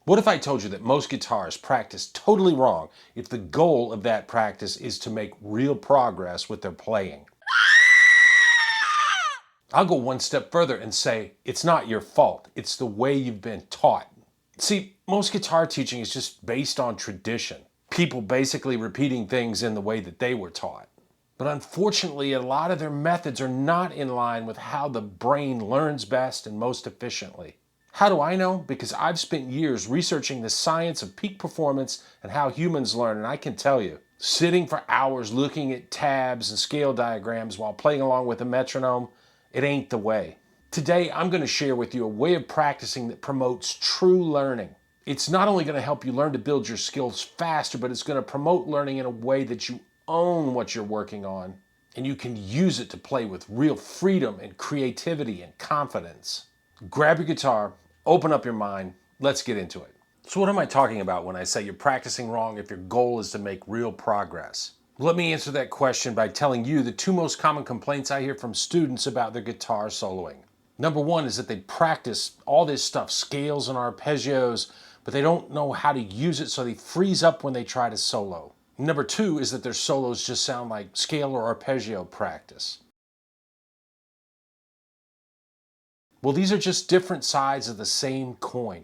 What if I told you that most guitarists practice totally wrong if the goal of that practice is to make real progress with their playing? I'll go one step further and say it's not your fault. It's the way you've been taught. See, most guitar teaching is just based on tradition. People basically repeating things in the way that they were taught. But unfortunately, a lot of their methods are not in line with how the brain learns best and most efficiently. How do I know? Because I've spent years researching the science of peak performance and how humans learn, and I can tell you, sitting for hours looking at tabs and scale diagrams while playing along with a metronome, it ain't the way. Today, I'm going to share with you a way of practicing that promotes true learning. It's not only going to help you learn to build your skills faster, but it's going to promote learning in a way that you own what you're working on, and you can use it to play with real freedom and creativity and confidence. Grab your guitar, open up your mind, let's get into it. So what am I talking about when I say you're practicing wrong if your goal is to make real progress? Let me answer that question by telling you the two most common complaints I hear from students about their guitar soloing. Number one is that they practice all this stuff, scales and arpeggios, but they don't know how to use it, so they freeze up when they try to solo. Number two is that their solos just sound like scale or arpeggio practice. Well, these are just different sides of the same coin.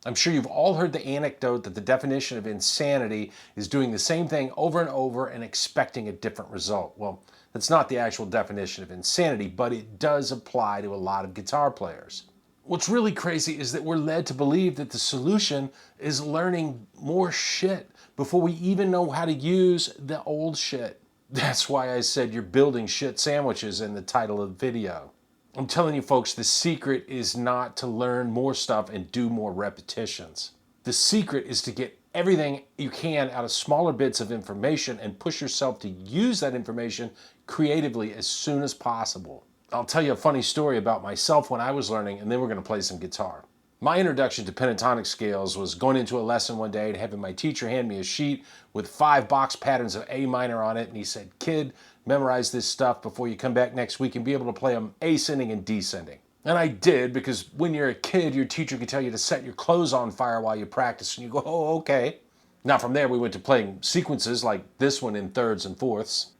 I'm sure you've all heard the anecdote that the definition of insanity is doing the same thing over and over and expecting a different result. Well, that's not the actual definition of insanity, but it does apply to a lot of guitar players. What's really crazy is that we're led to believe that the solution is learning more shit before we even know how to use the old shit. That's why I said you're building shit sandwiches in the title of the video. I'm telling you folks, the secret is not to learn more stuff and do more repetitions. The secret is to get everything you can out of smaller bits of information and push yourself to use that information creatively as soon as possible. I'll tell you a funny story about myself when I was learning, and then we're going to play some guitar. My introduction to pentatonic scales was going into a lesson one day and having my teacher hand me a sheet with 5 box patterns of A minor on it, and he said, "Kid, memorize this stuff before you come back next week and be able to play them ascending and descending." And I did, because when you're a kid, your teacher can tell you to set your clothes on fire while you practice, and you go, "Oh, okay." Now from there, we went to playing sequences like this one in thirds and fourths.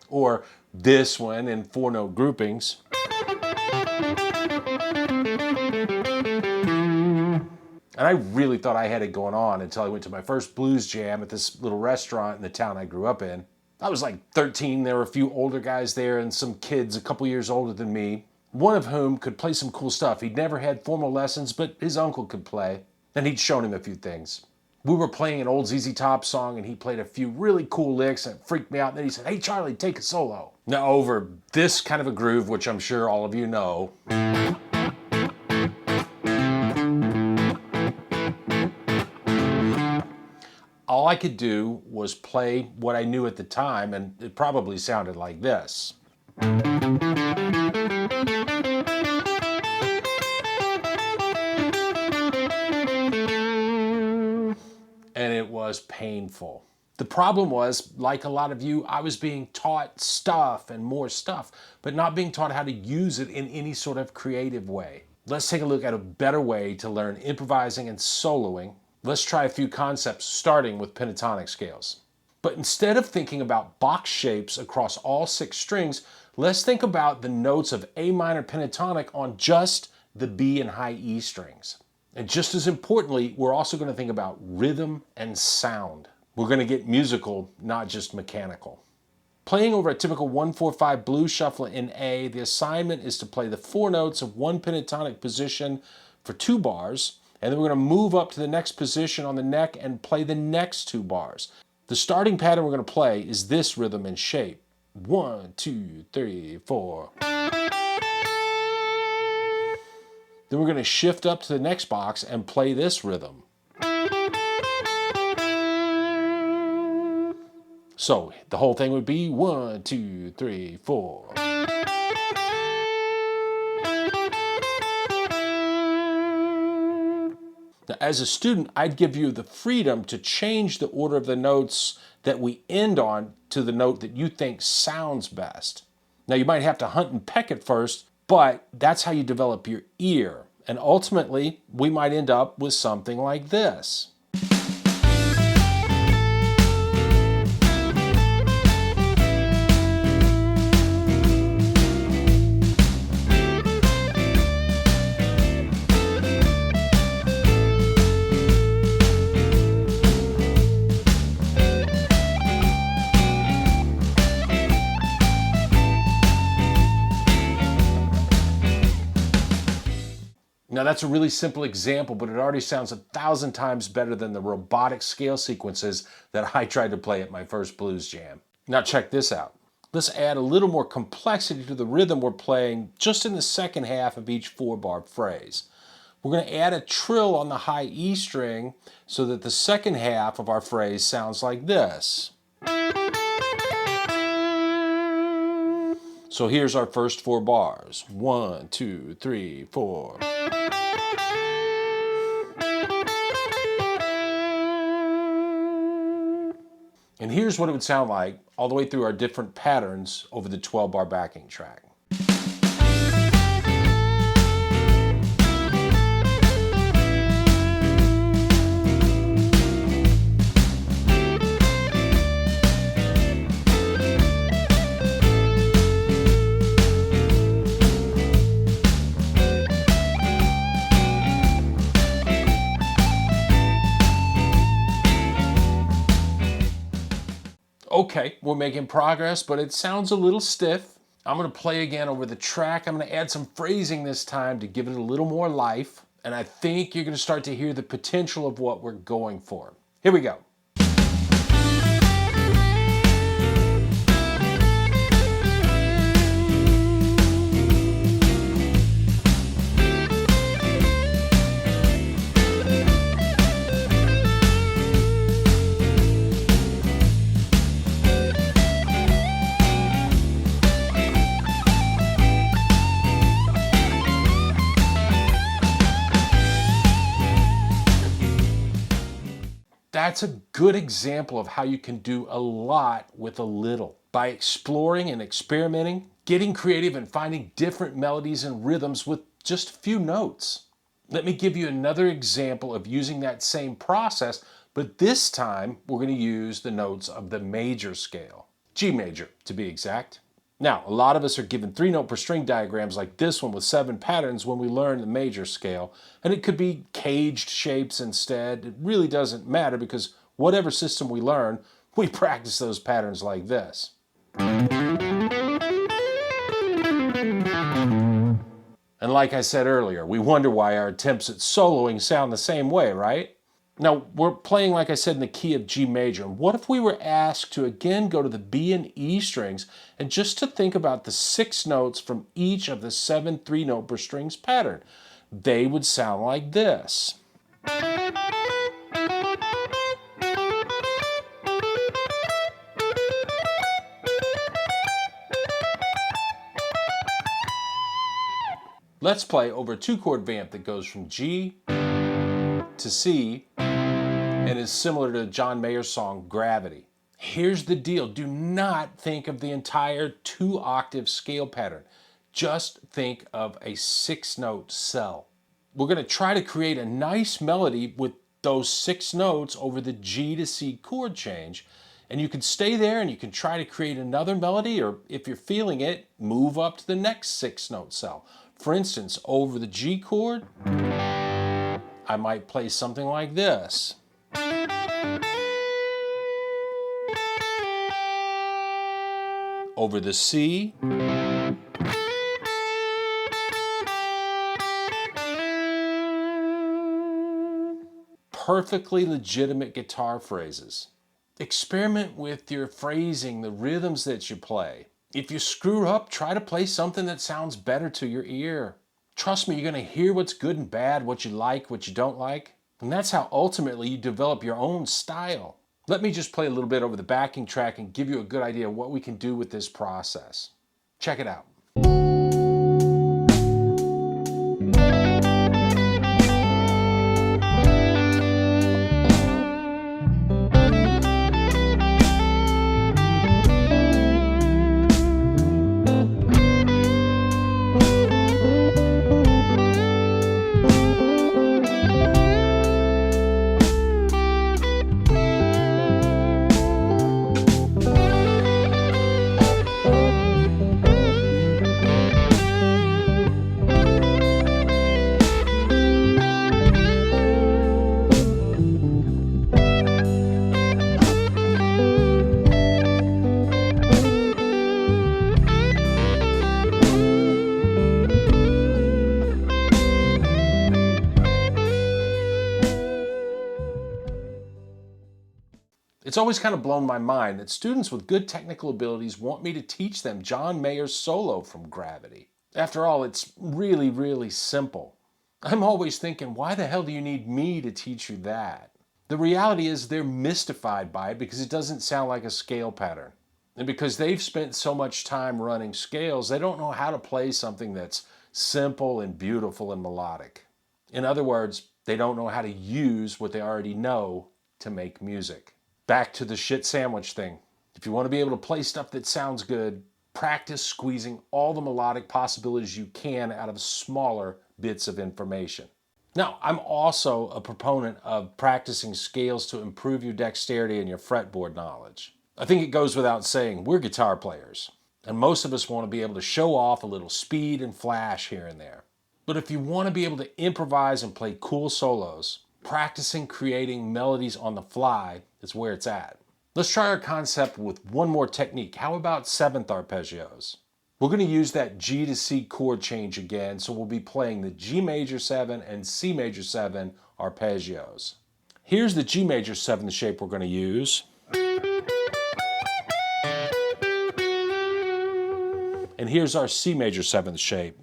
Or this one in 4-note groupings. And I really thought I had it going on until I went to my first blues jam at this little restaurant in the town I grew up in. I was like 13, there were a few older guys there and some kids a couple years older than me, one of whom could play some cool stuff. He'd never had formal lessons, but his uncle could play, and he'd shown him a few things. We were playing an old ZZ Top song, and he played a few really cool licks, and it freaked me out. And then he said, "Hey, Charlie, take a solo." Now, over this kind of a groove, which I'm sure all of you know, all I could do was play what I knew at the time, and it probably sounded like this. And it was painful. The problem was, like a lot of you, I was being taught stuff and more stuff, but not being taught how to use it in any sort of creative way. Let's take a look at a better way to learn improvising and soloing. Let's try a few concepts, starting with pentatonic scales. But instead of thinking about box shapes across all 6 strings, let's think about the notes of A minor pentatonic on just the B and high E strings. And just as importantly, we're also going to think about rhythm and sound. We're going to get musical, not just mechanical. Playing over a typical 1-4-5 blues shuffle in A, the assignment is to play the 4 notes of one pentatonic position for 2 bars, and then we're going to move up to the next position on the neck and play the next 2 bars. The starting pattern we're going to play is this rhythm and shape. 1, 2, 3, 4. Then we're going to shift up to the next box and play this rhythm. So the whole thing would be 1, 2, 3, 4. Now, as a student, I'd give you the freedom to change the order of the notes that we end on to the note that you think sounds best. Now, you might have to hunt and peck at first, But that's how you develop your ear. And ultimately, we might end up with something like this. Now that's a really simple example, but it already sounds 1,000 times better than the robotic scale sequences that I tried to play at my first blues jam. Now check this out. Let's add a little more complexity to the rhythm we're playing just in the second half of each 4-bar phrase. We're going to add a trill on the high E string so that the second half of our phrase sounds like this. So here's our first 4 bars. 1, 2, 3, 4. And here's what it would sound like all the way through our different patterns over the 12-bar backing track. Okay, we're making progress, but it sounds a little stiff. I'm going to play again over the track. I'm going to add some phrasing this time to give it a little more life, and I think you're going to start to hear the potential of what we're going for. Here we go. That's a good example of how you can do a lot with a little. By exploring and experimenting, getting creative and finding different melodies and rhythms with just a few notes. Let me give you another example of using that same process, but this time we're going to use the notes of the major scale. G major, to be exact. Now, a lot of us are given 3-note per string diagrams like this one with 7 patterns when we learn the major scale, and it could be caged shapes instead. It really doesn't matter because whatever system we learn, we practice those patterns like this. And like I said earlier, we wonder why our attempts at soloing sound the same way, right? Now, we're playing, like I said, in the key of G major. And what if we were asked to again go to the B and E strings and just to think about the 6 notes from each of the 7 3-note per strings pattern? They would sound like this. Let's play over a 2-chord vamp that goes from G to C and is similar to John Mayer's song Gravity. Here's the deal. Do not think of the entire 2-octave scale pattern. Just think of a 6-note cell. We're going to try to create a nice melody with those 6 notes over the G to C chord change. And you can stay there and you can try to create another melody, or if you're feeling it, move up to the next 6-note cell. For instance, over the G chord, I might play something like this. Over the C, perfectly legitimate guitar phrases. Experiment with your phrasing, the rhythms that you play. If you screw up, try to play something that sounds better to your ear. Trust me, you're going to hear what's good and bad, what you like, what you don't like. And that's how ultimately you develop your own style. Let me just play a little bit over the backing track and give you a good idea of what we can do with this process. Check it out. It's always kind of blown my mind that students with good technical abilities want me to teach them John Mayer's solo from Gravity. After all, it's really, really simple. I'm always thinking, why the hell do you need me to teach you that? The reality is they're mystified by it because it doesn't sound like a scale pattern. And because they've spent so much time running scales, they don't know how to play something that's simple and beautiful and melodic. In other words, they don't know how to use what they already know to make music. Back to the shit sandwich thing. If you want to be able to play stuff that sounds good, practice squeezing all the melodic possibilities you can out of smaller bits of information. Now, I'm also a proponent of practicing scales to improve your dexterity and your fretboard knowledge. I think it goes without saying, we're guitar players, and most of us want to be able to show off a little speed and flash here and there. But if you want to be able to improvise and play cool solos, practicing creating melodies on the fly is where it's at. Let's try our concept with one more technique. How about seventh arpeggios? We're going to use that G to C chord change again, so we'll be playing the G major 7 and C major 7 arpeggios. Here's the G major 7th shape we're going to use. And here's our C major 7th shape.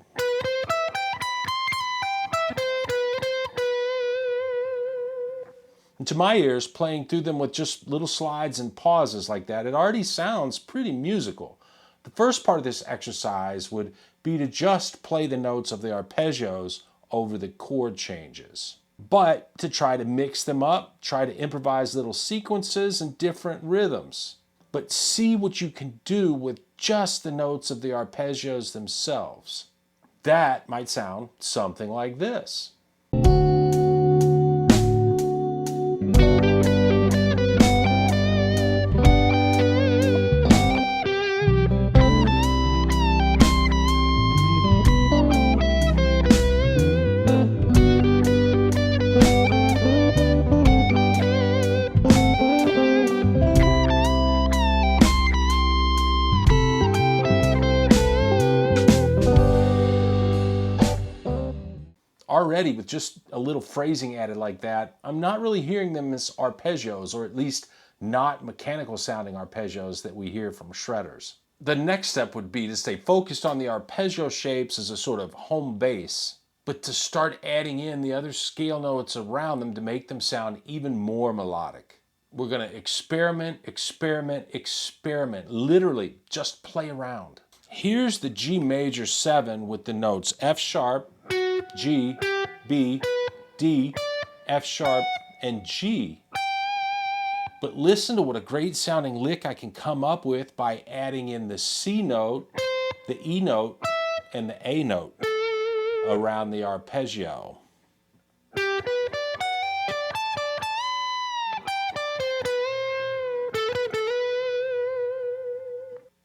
And to my ears, playing through them with just little slides and pauses like that, it already sounds pretty musical. The first part of this exercise would be to just play the notes of the arpeggios over the chord changes. But to try to mix them up, try to improvise little sequences and different rhythms. But see what you can do with just the notes of the arpeggios themselves. That might sound something like this. Already, with just a little phrasing added like that, I'm not really hearing them as arpeggios, or at least not mechanical sounding arpeggios that we hear from shredders. The next step would be to stay focused on the arpeggio shapes as a sort of home base, but to start adding in the other scale notes around them to make them sound even more melodic. We're going to experiment, literally just play around. Here's the G major 7 with the notes F sharp, G, B, D, F sharp, and G. But listen to what a great sounding lick I can come up with by adding in the C note, the E note, and the A note around the arpeggio.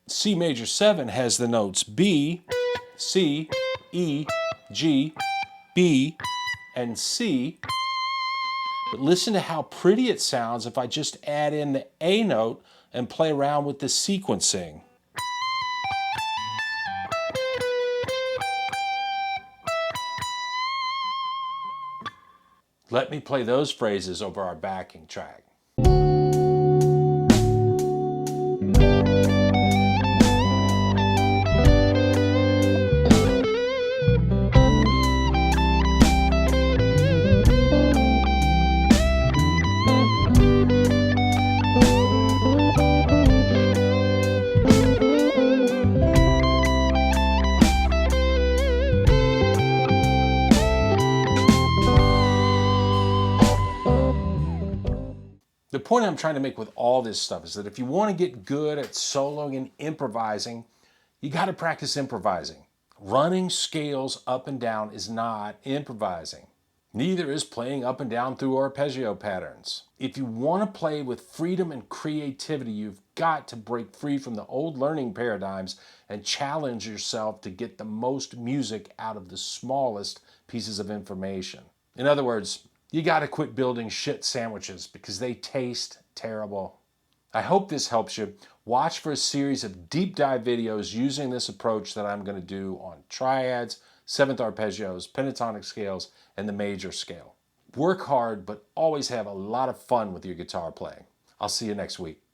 C major 7 has the notes B, C, E, G, B, and C. But listen to how pretty it sounds if I just add in the A note and play around with the sequencing. Let me play those phrases over our backing track. The point I'm trying to make with all this stuff is that if you want to get good at soloing and improvising, you got to practice improvising. Running scales up and down is not improvising. Neither is playing up and down through arpeggio patterns. If you want to play with freedom and creativity, you've got to break free from the old learning paradigms and challenge yourself to get the most music out of the smallest pieces of information. In other words, you got to quit building shit sandwiches because they taste terrible. I hope this helps you. Watch for a series of deep dive videos using this approach that I'm going to do on triads, seventh arpeggios, pentatonic scales, and the major scale. Work hard, but always have a lot of fun with your guitar playing. I'll see you next week.